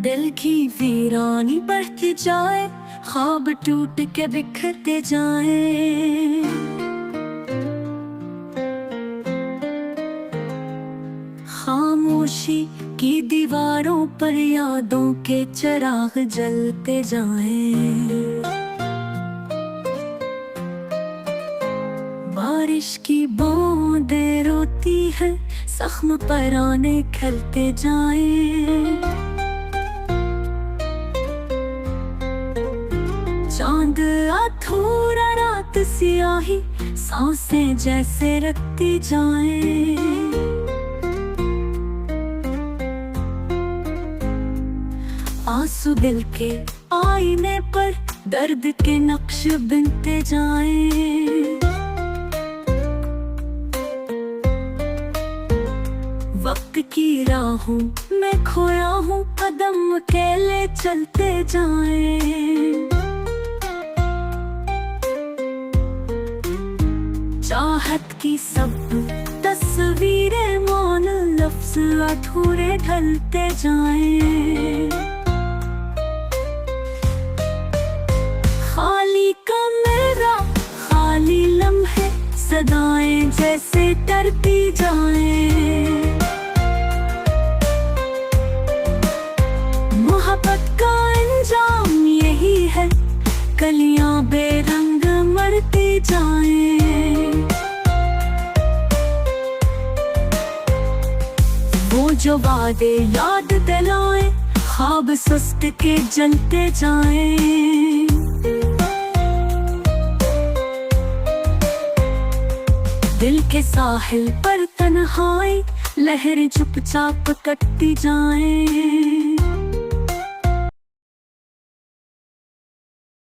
दिल की वीरानी बढ़ती जाए, ख्वाब टूट के बिखरते जाए। खामोशी की दीवारों पर यादों के चिराग जलते जाएं। बारिश की बूंदें रोती है, जख्म पर आने खलते जाएं। चांद अधूरा, रात सियाही, सांसें जैसे रखती जाएं। आंसू दिल के आईने पर दर्द के नक्श बिनते जाएं। वक्त की राहों में खोया हूँ, कदम अकेले चलते जाएं। चाहत की सब तस्वीरें मौन, लफ्ज अधूरे ढलते जाएं। खाली कमरा, खाली लम्हे, सदाएं जैसे टरती जाएं। मोहब्बत का अंजाम यही है, कलियां बेरंग मरती जाएं। वो जो वादे याद दिलाएं, ख्वाब सुस्त के जलते जाएं। दिल के साहिल पर तन्हाई, लहरें चुपचाप कटती जाएं।